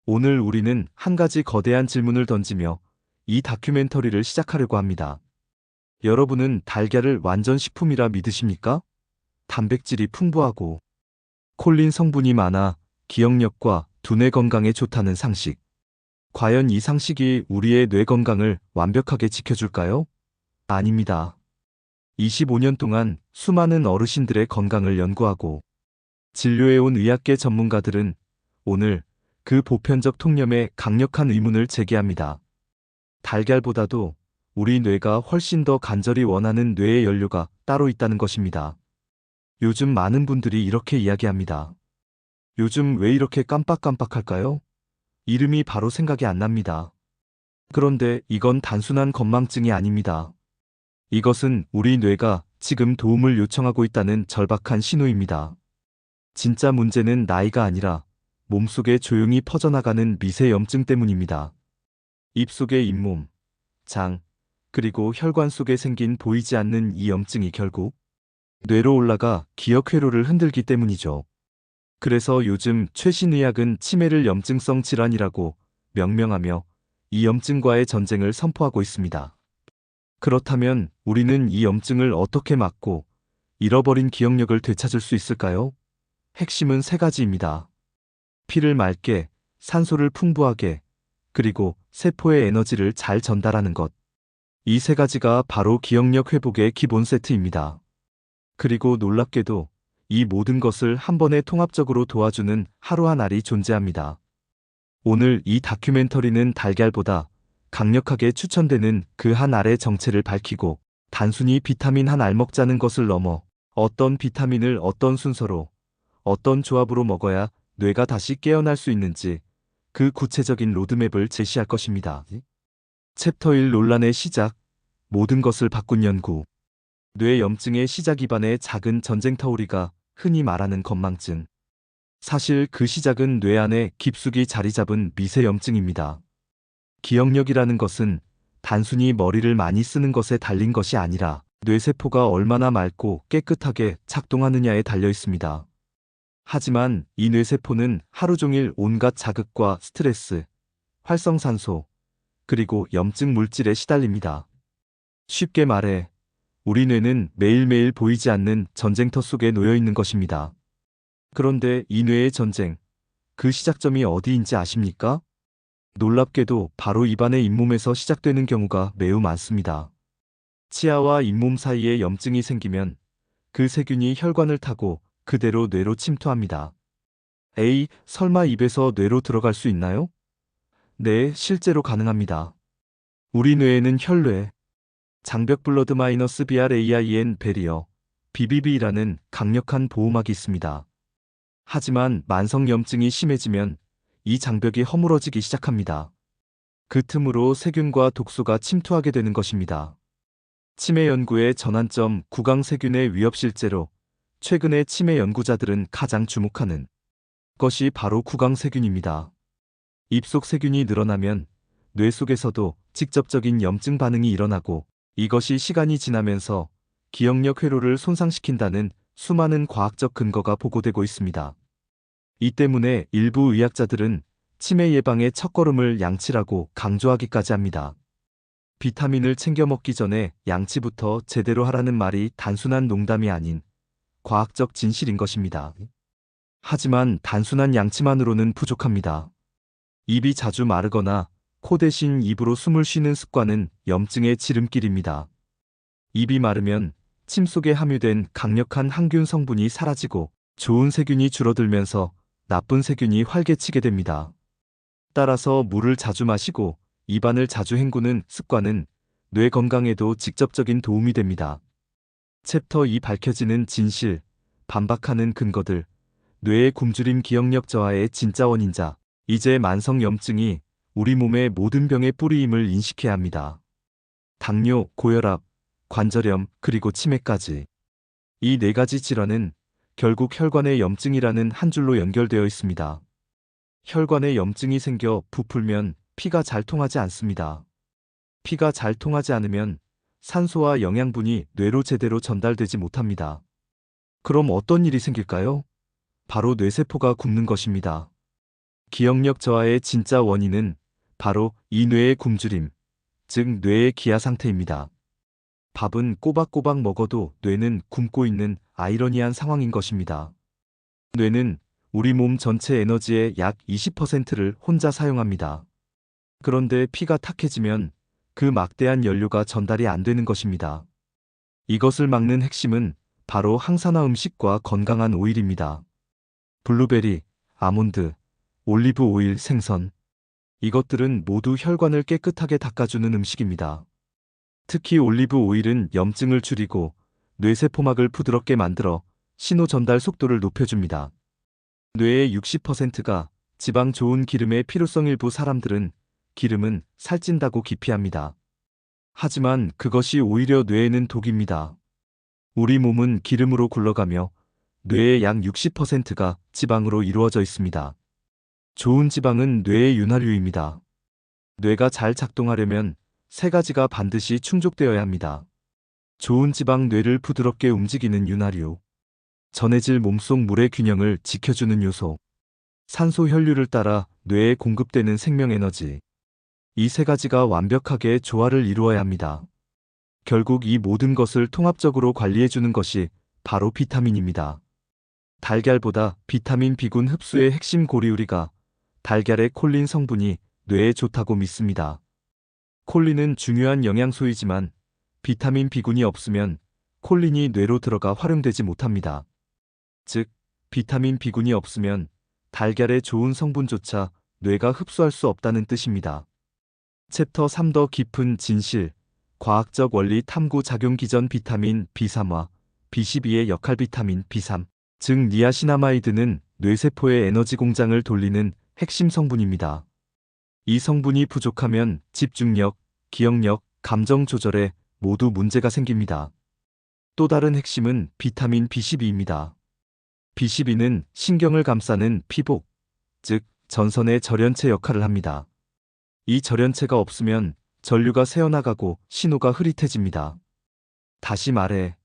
오늘 우리는 한 가지 거대한 질문을 던지며 이 다큐멘터리를 시작하려고 합니다. 여러분은 달걀을 완전 식품이라 믿으십니까? 단백질이 풍부하고 콜린 성분이 많아 기억력과 두뇌 건강에 좋다는 상식. 과연 이 상식이 우리의 뇌 건강을 완벽하게 지켜줄까요? 아닙니다. 25년 동안 수많은 어르신들의 건강을 연구하고 진료해온 의학계 전문가들은 오늘 그 보편적 통념에 강력한 의문을 제기합니다. 달걀보다도 우리 뇌가 훨씬 더 간절히 원하는 뇌의 연료가 따로 있다는 것입니다. 요즘 많은 분들이 이렇게 이야기합니다. 요즘 왜 이렇게 깜빡깜빡할까요? 이름이 바로 생각이 안 납니다. 그런데 이건 단순한 건망증이 아닙니다. 이것은 우리 뇌가 지금 도움을 요청하고 있다는 절박한 신호입니다. 진짜 문제는 나이가 아니라 몸속에 조용히 퍼져나가는 미세 염증 때문입니다. 입속의 잇몸, 장, 그리고 혈관 속에 생긴 보이지 않는 이 염증이 결국 뇌로 올라가 기억 회로를 흔들기 때문이죠. 그래서 요즘 최신 의학은 치매를 염증성 질환이라고 명명하며 이 염증과의 전쟁을 선포하고 있습니다. 그렇다면 우리는 이 염증을 어떻게 막고 잃어버린 기억력을 되찾을 수 있을까요? 핵심은 세 가지입니다. 피를 맑게, 산소를 풍부하게, 그리고 세포의 에너지를 잘 전달하는 것. 이 세 가지가 바로 기억력 회복의 기본 세트입니다. 그리고 놀랍게도 이 모든 것을 한 번에 통합적으로 도와주는 하루 한 알이 존재합니다. 오늘 이 다큐멘터리는 달걀보다 강력하게 추천되는 그 한 알의 정체를 밝히고 단순히 비타민 한 알 먹자는 것을 넘어 어떤 비타민을 어떤 순서로 어떤 조합으로 먹어야 뇌가 다시 깨어날 수 있는지 그 구체적인 로드맵을 제시할 것입니다. 챕터 1 논란의 시작, 모든 것을 바꾼 연구. 뇌 염증의 시작이 반의 작은 전쟁터 우리가 흔히 말하는 건망증. 사실 그 시작은 뇌 안에 깊숙이 자리 잡은 미세 염증입니다. 기억력이라는 것은 단순히 머리를 많이 쓰는 것에 달린 것이 아니라 뇌세포가 얼마나 맑고 깨끗하게 작동하느냐에 달려 있습니다. 하지만 이 뇌세포는 하루 종일 온갖 자극과 스트레스, 활성산소, 그리고 염증 물질에 시달립니다. 쉽게 말해, 우리 뇌는 매일매일 보이지 않는 전쟁터 속에 놓여 있는 것입니다. 그런데 이 뇌의 전쟁, 그 시작점이 어디인지 아십니까? 놀랍게도 바로 입안의 잇몸에서 시작되는 경우가 매우 많습니다. 치아와 잇몸 사이에 염증이 생기면 그 세균이 혈관을 타고 그대로 뇌로 침투합니다. 에이, 설마 입에서 뇌로 들어갈 수 있나요? 네, 실제로 가능합니다. 우리 뇌에는 혈뇌, 장벽 블러드 마이너스 BRAIN 베리어, BBB라는 강력한 보호막이 있습니다. 하지만 만성 염증이 심해지면 이 장벽이 허물어지기 시작합니다. 그 틈으로 세균과 독소가 침투하게 되는 것입니다. 치매 연구의 전환점 구강세균의 위협. 실제로 최근의 치매 연구자들은 가장 주목하는 것이 바로 구강세균입니다. 입속 세균이 늘어나면 뇌 속에서도 직접적인 염증 반응이 일어나고 이것이 시간이 지나면서 기억력 회로를 손상시킨다는 수많은 과학적 근거가 보고되고 있습니다. 이 때문에 일부 의학자들은 치매 예방의 첫걸음을 양치라고 강조하기까지 합니다. 비타민을 챙겨 먹기 전에 양치부터 제대로 하라는 말이 단순한 농담이 아닌 과학적 진실인 것입니다. 하지만 단순한 양치만으로는 부족합니다. 입이 자주 마르거나 코 대신 입으로 숨을 쉬는 습관은 염증의 지름길입니다. 입이 마르면 침 속에 함유된 강력한 항균 성분이 사라지고 좋은 세균이 줄어들면서 나쁜 세균이 활개치게 됩니다. 따라서 물을 자주 마시고 입안을 자주 헹구는 습관은 뇌 건강에도 직접적인 도움이 됩니다. 챕터 2 밝혀지는 진실, 반박하는 근거들, 뇌의 굶주림 기억력 저하의 진짜 원인자. 이제 만성 염증이 우리 몸의 모든 병의 뿌리임을 인식해야 합니다. 당뇨, 고혈압, 관절염, 그리고 치매까지. 이 네 가지 질환은 결국 혈관의 염증이라는 한 줄로 연결되어 있습니다. 혈관에 염증이 생겨 부풀면 피가 잘 통하지 않습니다. 피가 잘 통하지 않으면 산소와 영양분이 뇌로 제대로 전달되지 못합니다. 그럼 어떤 일이 생길까요? 바로 뇌세포가 굶는 것입니다. 기억력 저하의 진짜 원인은 바로 이 뇌의 굶주림, 즉 뇌의 기아 상태입니다. 밥은 꼬박꼬박 먹어도 뇌는 굶고 있는 아이러니한 상황인 것입니다. 뇌는 우리 몸 전체 에너지의 약 20%를 혼자 사용합니다. 그런데 피가 탁해지면 그 막대한 연료가 전달이 안 되는 것입니다. 이것을 막는 핵심은 바로 항산화 음식과 건강한 오일입니다. 블루베리, 아몬드, 올리브 오일, 생선. 이것들은 모두 혈관을 깨끗하게 닦아주는 음식입니다. 특히 올리브 오일은 염증을 줄이고 뇌세포막을 부드럽게 만들어 신호 전달 속도를 높여줍니다. 뇌의 60%가 지방 좋은 기름의 필요성. 일부 사람들은 기름은 살찐다고 기피합니다. 하지만 그것이 오히려 뇌에는 독입니다. 우리 몸은 기름으로 굴러가며 뇌의 약 60%가 지방으로 이루어져 있습니다. 좋은 지방은 뇌의 윤활유입니다. 뇌가 잘 작동하려면 세 가지가 반드시 충족되어야 합니다. 좋은 지방, 뇌를 부드럽게 움직이는 윤활유, 전해질 몸속 물의 균형을 지켜주는 요소, 산소 혈류를 따라 뇌에 공급되는 생명에너지. 이 세 가지가 완벽하게 조화를 이루어야 합니다. 결국 이 모든 것을 통합적으로 관리해주는 것이 바로 비타민입니다. 달걀보다 비타민 B군 흡수의 핵심 고리우리가 달걀의 콜린 성분이 뇌에 좋다고 믿습니다. 콜린은 중요한 영양소이지만 비타민 B군이 없으면 콜린이 뇌로 들어가 활용되지 못합니다. 즉, 비타민 B군이 없으면 달걀의 좋은 성분조차 뇌가 흡수할 수 없다는 뜻입니다. 챕터 3 더 깊은 진실, 과학적 원리 탐구 작용 기전. 비타민 B3와 B12의 역할. 비타민 B3, 즉 니아시나마이드는 뇌세포의 에너지 공장을 돌리는 핵심 성분입니다. 이 성분이 부족하면 집중력, 기억력, 감정 조절에 모두 문제가 생깁니다. 또 다른 핵심은 비타민 B12입니다. B12는 신경을 감싸는 피복, 즉 전선의 절연체 역할을 합니다. 이 절연체가 없으면 전류가 새어나가고 신호가 흐릿해집니다. 다시 말해,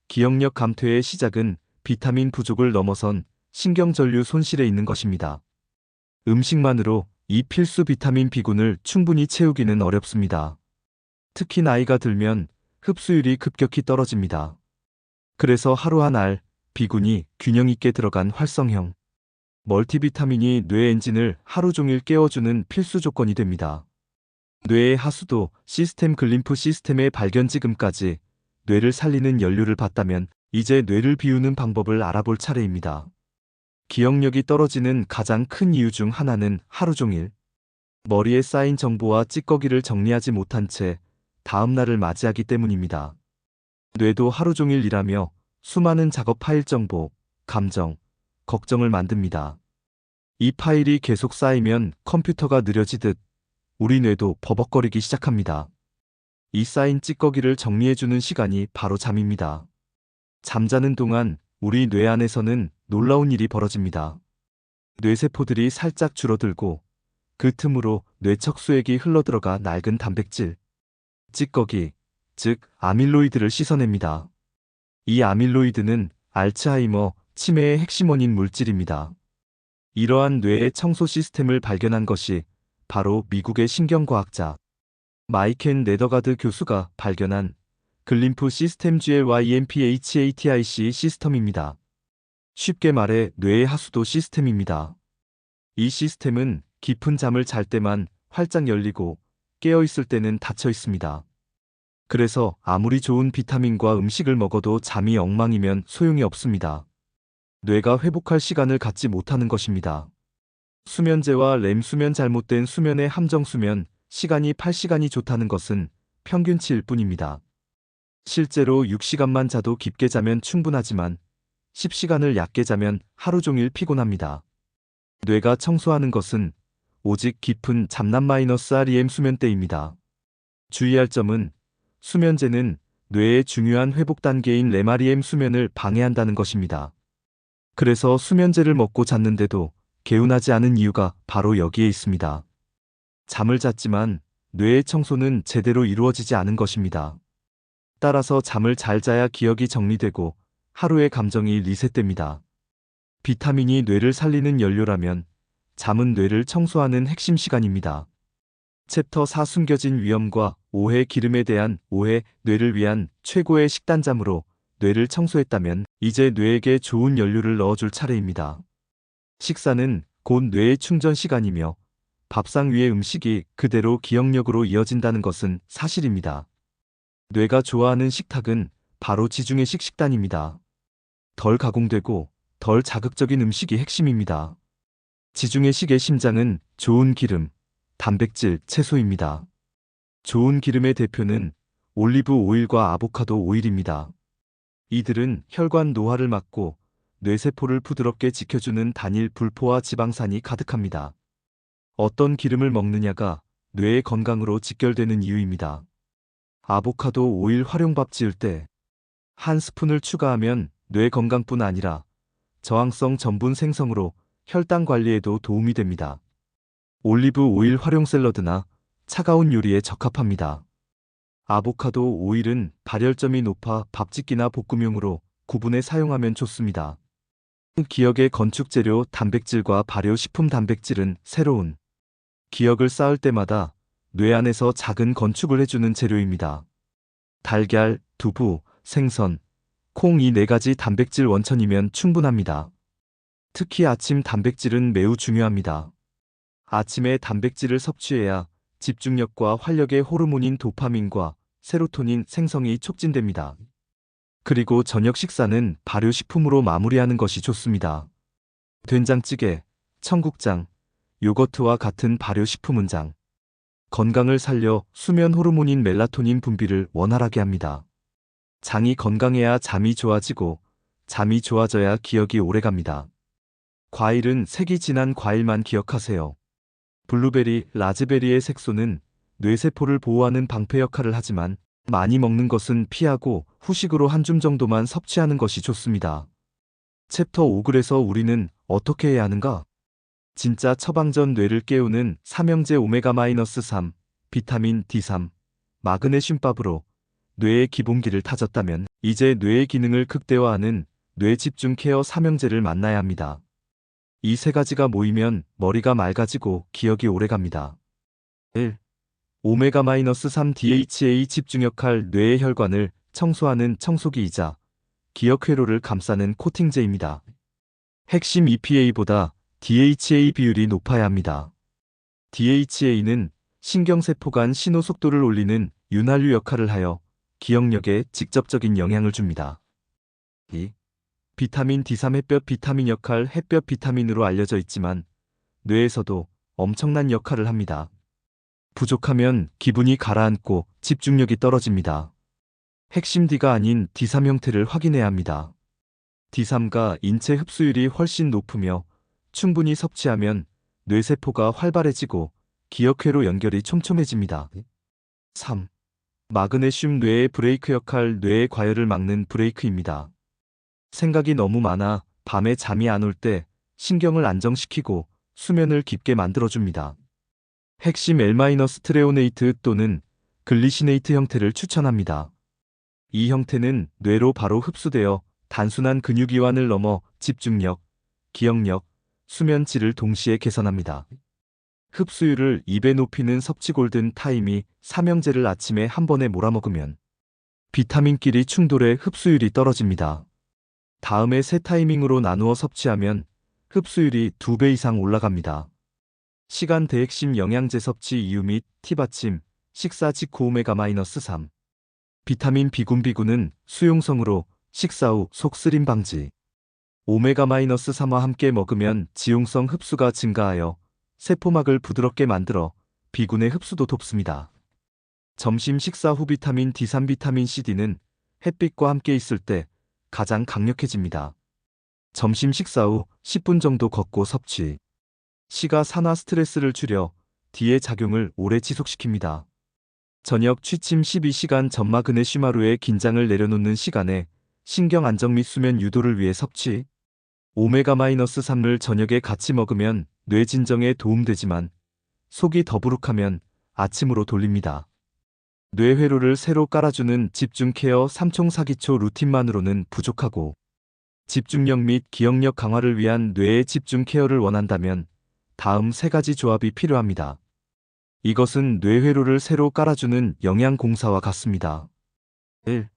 기억력 감퇴의 시작은 비타민 부족을 넘어선 신경전류 손실에 있는 것입니다. 음식만으로 이 필수 비타민 B군을 충분히 채우기는 어렵습니다. 특히 나이가 들면 흡수율이 급격히 떨어집니다. 그래서 하루 한 알, B군이 균형 있게 들어간 활성형 멀티비타민이 뇌 엔진을 하루 종일 깨워주는 필수 조건이 됩니다. 뇌의 하수도 시스템 글림프 시스템의 발견. 지금까지 뇌를 살리는 연료를 봤다면 이제 뇌를 비우는 방법을 알아볼 차례입니다. 기억력이 떨어지는 가장 큰 이유 중 하나는 하루 종일 머리에 쌓인 정보와 찌꺼기를 정리하지 못한 채 다음 날을 맞이하기 때문입니다. 뇌도 하루 종일 일하며 수많은 작업 파일, 정보, 감정, 걱정을 만듭니다. 이 파일이 계속 쌓이면 컴퓨터가 느려지듯 우리 뇌도 버벅거리기 시작합니다. 이 쌓인 찌꺼기를 정리해주는 시간이 바로 잠입니다. 잠자는 동안 우리 뇌 안에서는 놀라운 일이 벌어집니다. 뇌세포들이 살짝 줄어들고 그 틈으로 뇌척 수액이 흘러들어가 낡은 단백질, 찌꺼기, 즉 아밀로이드를 씻어냅니다. 이 아밀로이드는 알츠하이머, 치매의 핵심 원인 물질입니다. 이러한 뇌의 청소 시스템을 발견한 것이 바로 미국의 신경과학자 마이켄 네더가드 교수가 발견한 글림프 시스템 GLYMPHATIC 시스템입니다. 쉽게 말해 뇌의 하수도 시스템입니다. 이 시스템은 깊은 잠을 잘 때만 활짝 열리고 깨어있을 때는 닫혀 있습니다. 그래서 아무리 좋은 비타민과 음식을 먹어도 잠이 엉망이면 소용이 없습니다. 뇌가 회복할 시간을 갖지 못하는 것입니다. 수면제와 렘 수면, 잘못된 수면의 함정. 수면 시간이 8시간이 좋다는 것은 평균치일 뿐입니다. 실제로 6시간만 자도 깊게 자면 충분하지만 10시간을 얕게 자면 하루 종일 피곤합니다. 뇌가 청소하는 것은 오직 깊은 잠남 -REM 수면 때입니다. 주의할 점은 수면제는 뇌의 중요한 회복 단계인 REM 수면을 방해한다는 것입니다. 그래서 수면제를 먹고 잤는데도 개운하지 않은 이유가 바로 여기에 있습니다. 잠을 잤지만 뇌의 청소는 제대로 이루어지지 않은 것입니다. 따라서 잠을 잘 자야 기억이 정리되고 하루의 감정이 리셋됩니다. 비타민이 뇌를 살리는 연료라면 잠은 뇌를 청소하는 핵심 시간입니다. 챕터 4 숨겨진 위험과 오해 기름에 대한 오해 뇌를 위한 최고의 식단잠으로 뇌를 청소했다면 이제 뇌에게 좋은 연료를 넣어줄 차례입니다. 식사는 곧 뇌의 충전 시간이며 밥상 위의 음식이 그대로 기억력으로 이어진다는 것은 사실입니다. 뇌가 좋아하는 식탁은 바로 지중해식 식단입니다. 덜 가공되고 덜 자극적인 음식이 핵심입니다. 지중해식의 심장은 좋은 기름, 단백질, 채소입니다. 좋은 기름의 대표는 올리브 오일과 아보카도 오일입니다. 이들은 혈관 노화를 막고 뇌세포를 부드럽게 지켜주는 단일 불포화 지방산이 가득합니다. 어떤 기름을 먹느냐가 뇌의 건강으로 직결되는 이유입니다. 아보카도 오일 활용밥 지을 때 한 스푼을 추가하면 뇌 건강뿐 아니라 저항성 전분 생성으로 혈당 관리에도 도움이 됩니다. 올리브 오일 활용 샐러드나 차가운 요리에 적합합니다. 아보카도 오일은 발열점이 높아 밥짓기나 볶음용으로 구분해 사용하면 좋습니다. 기억의 건축 재료 단백질과 발효식품 단백질은 새로운 기억을 쌓을 때마다 뇌 안에서 작은 건축을 해주는 재료입니다. 달걀, 두부, 생선, 콩 이 4가지 단백질 원천이면 충분합니다. 특히 아침 단백질은 매우 중요합니다. 아침에 단백질을 섭취해야 집중력과 활력의 호르몬인 도파민과 세로토닌 생성이 촉진됩니다. 그리고 저녁 식사는 발효식품으로 마무리하는 것이 좋습니다. 된장찌개, 청국장, 요거트와 같은 발효식품은 장 건강을 살려 수면 호르몬인 멜라토닌 분비를 원활하게 합니다. 장이 건강해야 잠이 좋아지고 잠이 좋아져야 기억이 오래갑니다. 과일은 색이 진한 과일만 기억하세요. 블루베리, 라즈베리의 색소는 뇌세포를 보호하는 방패 역할을 하지만 많이 먹는 것은 피하고 후식으로 한 줌 정도만 섭취하는 것이 좋습니다. 챕터 5글에서 우리는 어떻게 해야 하는가? 진짜 처방전 뇌를 깨우는 삼형제 오메가-3, 비타민 D3, 마그네슘밥으로 뇌의 기본기를 다졌다면 이제 뇌의 기능을 극대화하는 뇌 집중 케어 삼형제를 만나야 합니다. 이 3가지가 모이면 머리가 맑아지고 기억이 오래갑니다. 1. 오메가-3 DHA 집중 역할 뇌의 혈관을 청소하는 청소기이자 기억 회로를 감싸는 코팅제입니다. 핵심 EPA보다 DHA 비율이 높아야 합니다. DHA는 신경세포 간 신호 속도를 올리는 윤활유 역할을 하여 기억력에 직접적인 영향을 줍니다. 2. 비타민 D3 햇볕 비타민 역할 햇볕 비타민으로 알려져 있지만 뇌에서도 엄청난 역할을 합니다. 부족하면 기분이 가라앉고 집중력이 떨어집니다. 핵심 D가 아닌 D3 형태를 확인해야 합니다. D3가 인체 흡수율이 훨씬 높으며 충분히 섭취하면 뇌세포가 활발해지고 기억회로 연결이 촘촘해집니다. 3. 마그네슘 뇌의 브레이크 역할 뇌의 과열을 막는 브레이크입니다. 생각이 너무 많아 밤에 잠이 안 올 때 신경을 안정시키고 수면을 깊게 만들어줍니다. 핵심 L-트레오네이트 또는 글리시네이트 형태를 추천합니다. 이 형태는 뇌로 바로 흡수되어 단순한 근육이완을 넘어 집중력, 기억력, 수면 질을 동시에 개선합니다. 흡수율을 2배 높이는 섭취 골든 타임이 삼형제를 아침에 한 번에 몰아먹으면 비타민끼리 충돌해 흡수율이 떨어집니다. 다음에 세 타이밍으로 나누어 섭취하면 흡수율이 2배 이상 올라갑니다. 시간 대핵심 영양제 섭취 이유 및 팁 아침, 식사 직후 오메가-3 비타민 B군은 수용성으로 식사 후 속 쓰림 방지 오메가-3와 함께 먹으면 지용성 흡수가 증가하여 세포막을 부드럽게 만들어 B군의 흡수도 돕습니다. 점심 식사 후 비타민 D3 비타민 CD는 햇빛과 함께 있을 때 가장 강력해집니다. 점심 식사 후 10분 정도 걷고 섭취 시가 산화 스트레스를 줄여 D의 작용을 오래 지속시킵니다. 저녁 취침 12시간 전 마그네슘 하루의 긴장을 내려놓는 시간에 신경 안정 및 수면 유도를 위해 섭취 오메가-3를 저녁에 같이 먹으면 뇌 진정에 도움되지만 속이 더부룩하면 아침으로 돌립니다. 뇌 회로를 새로 깔아주는 집중 케어 3총4기초 루틴만으로는 부족하고 집중력 및 기억력 강화를 위한 뇌의 집중 케어를 원한다면 다음 세 가지 조합이 필요합니다. 이것은 뇌회로를 새로 깔아주는 영양공사와 같습니다. 1.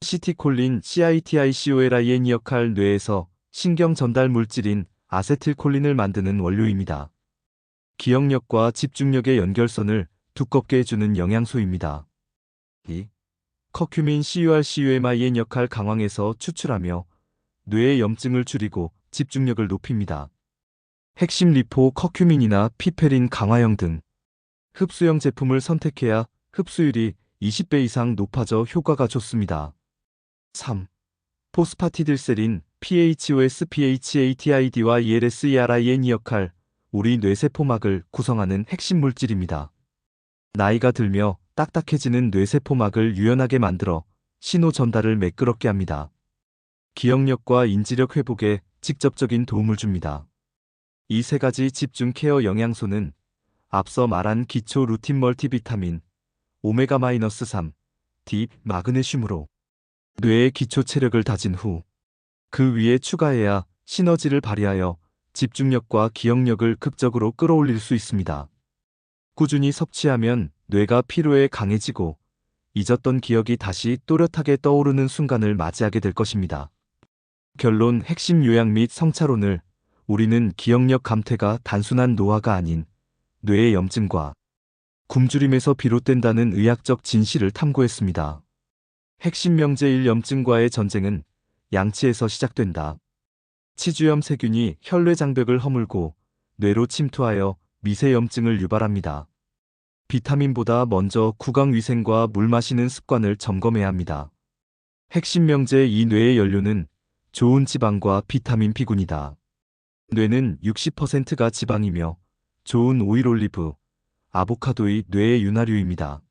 시티콜린 CITICOLIN이 역할 뇌에서 신경 전달 물질인 아세틸콜린을 만드는 원료입니다. 기억력과 집중력의 연결선을 두껍게 해주는 영양소입니다. 2. 커큐민 CURCUMIN 역할 강황에서 추출하며 뇌의 염증을 줄이고 집중력을 높입니다. 핵심 리포 커큐민이나 피페린 강화형 등 흡수형 제품을 선택해야 흡수율이 20배 이상 높아져 효과가 좋습니다. 3. 포스파티딜세린 PHOSPHATID와 ELSERIN이 역할 우리 뇌세포막을 구성하는 핵심 물질입니다. 나이가 들며 딱딱해지는 뇌세포막을 유연하게 만들어 신호 전달을 매끄럽게 합니다. 기억력과 인지력 회복에 직접적인 도움을 줍니다. 이 세 가지 집중 케어 영양소는 앞서 말한 기초 루틴 멀티비타민, 오메가-3, D, 마그네슘으로 뇌의 기초 체력을 다진 후 그 위에 추가해야 시너지를 발휘하여 집중력과 기억력을 극적으로 끌어올릴 수 있습니다. 꾸준히 섭취하면 뇌가 피로에 강해지고 잊었던 기억이 다시 또렷하게 떠오르는 순간을 맞이하게 될 것입니다. 결론 핵심 요약 및 성찰론을 우리는 기억력 감퇴가 단순한 노화가 아닌 뇌의 염증과 굶주림에서 비롯된다는 의학적 진실을 탐구했습니다. 핵심 명제 1 염증과의 전쟁은 양치에서 시작된다. 치주염 세균이 혈뇌 장벽을 허물고 뇌로 침투하여 미세 염증을 유발합니다. 비타민보다 먼저 구강 위생과 물 마시는 습관을 점검해야 합니다. 핵심 명제 2 뇌의 연료는 좋은 지방과 비타민 B군이다. 뇌는 60%가 지방이며 좋은 오일 올리브, 아보카도의 뇌의 윤활유입니다.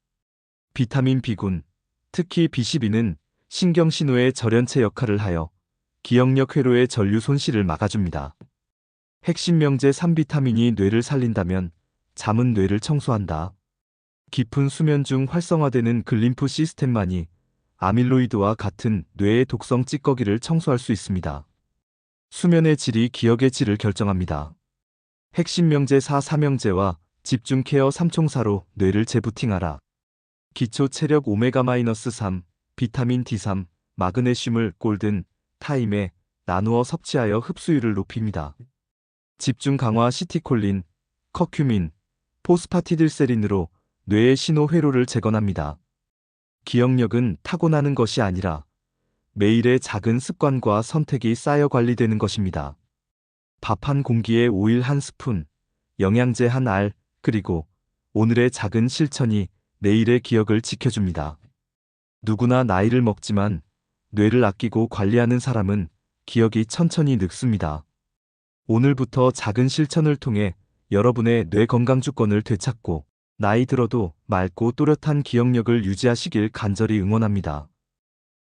비타민 B군, 특히 B12는 신경신호의 절연체 역할을 하여 기억력 회로의 전류 손실을 막아줍니다. 핵심 명제 3 비타민이 뇌를 살린다면 잠은 뇌를 청소한다. 깊은 수면 중 활성화되는 글림프 시스템만이 아밀로이드와 같은 뇌의 독성 찌꺼기를 청소할 수 있습니다. 수면의 질이 기억의 질을 결정합니다. 핵심 명제 4 삼형제와 집중 케어 3총사로 뇌를 재부팅하라. 기초 체력 오메가-3, 비타민 D3, 마그네슘을 골든 타임에 나누어 섭취하여 흡수율을 높입니다. 집중 강화 시티콜린, 커큐민, 포스파티딜세린으로 뇌의 신호 회로를 재건합니다. 기억력은 타고나는 것이 아니라 매일의 작은 습관과 선택이 쌓여 관리되는 것입니다. 밥 한 공기에 오일 한 스푼, 영양제 한 알, 그리고 오늘의 작은 실천이 내일의 기억을 지켜줍니다. 누구나 나이를 먹지만 뇌를 아끼고 관리하는 사람은 기억이 천천히 늙습니다. 오늘부터 작은 실천을 통해 여러분의 뇌 건강 주권을 되찾고 나이 들어도 맑고 또렷한 기억력을 유지하시길 간절히 응원합니다.